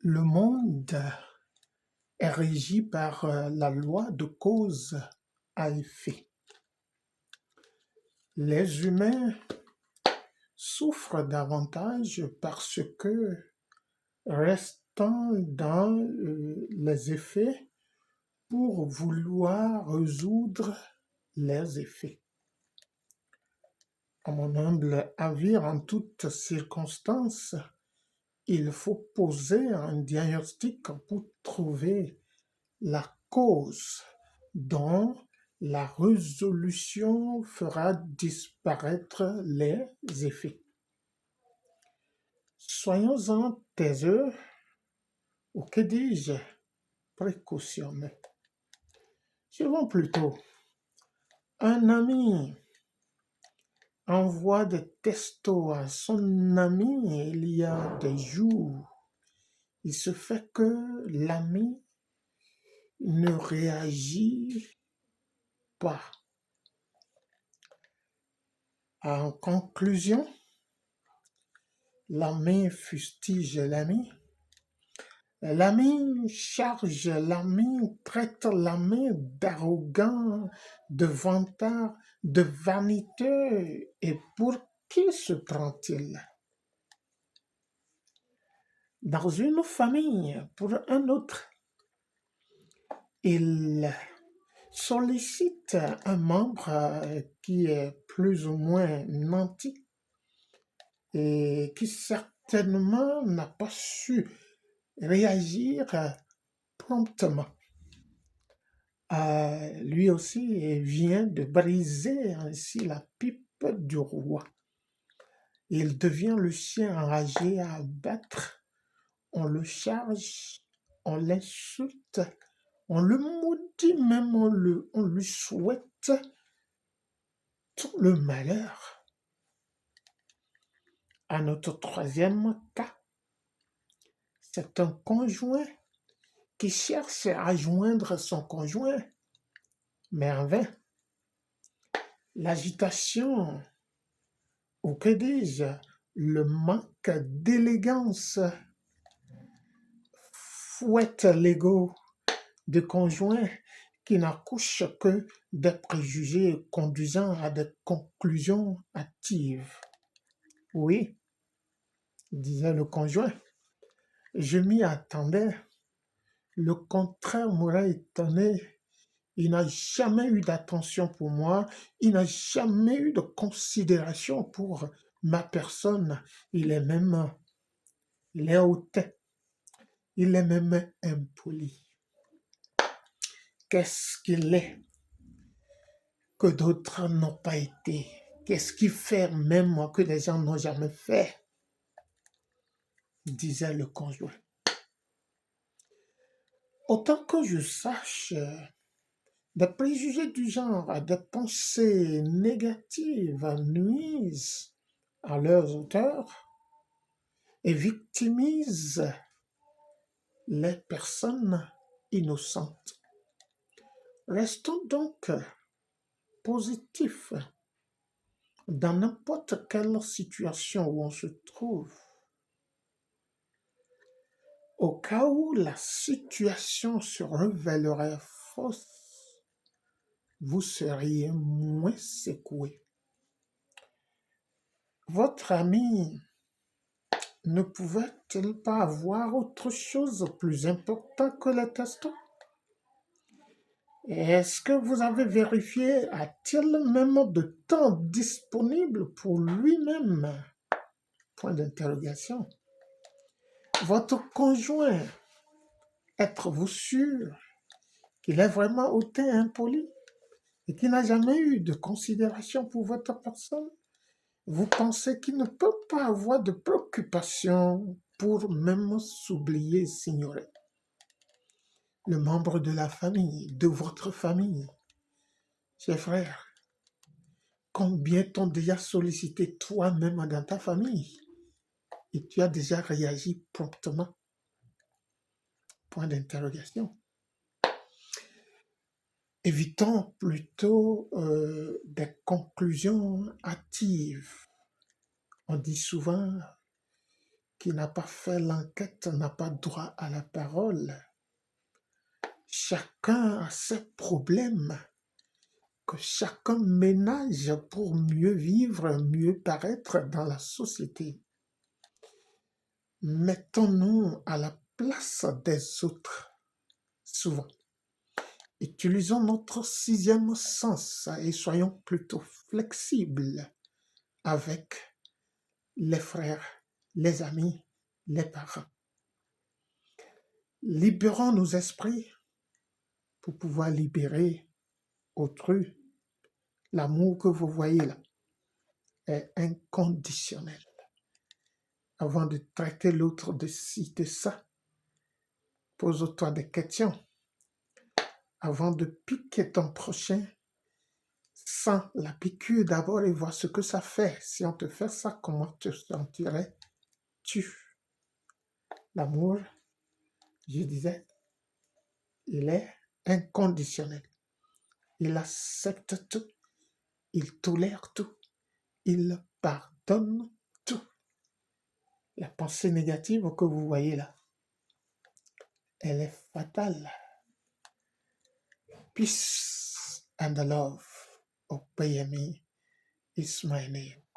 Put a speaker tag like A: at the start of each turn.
A: Le monde est régi par la loi de cause à effet. Les humains souffrent davantage parce que, restant dans les effets pour vouloir résoudre les effets. À mon humble avis, en toutes circonstances, il faut poser un diagnostic pour trouver la cause dont la résolution fera disparaître les effets. Soyons-en taiseux, ou que dis-je, précautionneux. Suivons plutôt. Un ami envoie des textos à son ami il y a des jours. Il se fait que l'ami ne réagit pas. En conclusion, l'ami fustige l'ami charge l'ami, traite l'ami d'arrogant, de vantard, de vaniteux. Et pour qui se prend-il? Dans une famille, pour un autre, il sollicite un membre qui est plus ou moins nanti et qui certainement n'a pas su réagir promptement. Lui aussi vient de briser ainsi la pipe du roi. Il devient le chien enragé à abattre. On le charge, on l'insulte, on le maudit même, on lui souhaite tout le malheur. À notre troisième cas, c'est un conjoint qui cherche à joindre son conjoint, mais en vain. L'agitation, ou que dis-je, le manque d'élégance fouette l'ego du conjoint qui n'accouche que des préjugés conduisant à des conclusions hâtives. Oui, disait le conjoint, je m'y attendais. Le contraire m'aurait étonné. Il n'a jamais eu d'attention pour moi. Il n'a jamais eu de considération pour ma personne. Il est hautain. Il est même impoli. Qu'est-ce qu'il est que d'autres n'ont pas été? Qu'est-ce qu'il fait même que les gens n'ont jamais fait? Disait le conjoint. Autant que je sache, des préjugés du genre, des pensées négatives nuisent à leurs auteurs et victimisent les personnes innocentes. Restons donc positifs dans n'importe quelle situation où on se trouve. Au cas où la situation se révélerait fausse, vous seriez moins secoué. Votre ami ne pouvait-il pas avoir autre chose plus important que les testos? Est-ce que vous avez vérifié, a-t-il même de temps disponible pour lui-même? Point d'interrogation. Votre conjoint, êtes-vous sûr qu'il est vraiment hautain impoli et qu'il n'a jamais eu de considération pour votre personne? Vous pensez qu'il ne peut pas avoir de préoccupation pour même s'oublier et s'ignorer? Le membre de la famille, de votre famille, chers frères, combien t'ont déjà sollicité toi-même dans ta famille et tu as déjà réagi promptement? Point d'interrogation. Évitons plutôt des conclusions hâtives. On dit souvent qui n'a pas fait l'enquête n'a pas droit à la parole. Chacun a ses problèmes que chacun ménage pour mieux vivre, mieux paraître dans la société. Mettons-nous à la place des autres, souvent. Utilisons notre sixième sens et soyons plutôt flexibles avec les frères, les amis, les parents. Libérons nos esprits pour pouvoir libérer autrui. L'amour que vous voyez là est inconditionnel. Avant de traiter l'autre de ci, de ça, pose-toi des questions. Avant de piquer ton prochain, sens la piqûre d'abord et vois ce que ça fait. Si on te fait ça, comment te sentirais-tu? L'amour, je disais, il est inconditionnel. Il accepte tout, il tolère tout, il pardonne tout. La pensée négative que vous voyez là, elle est fatale. Peace and love, obey me, is my name.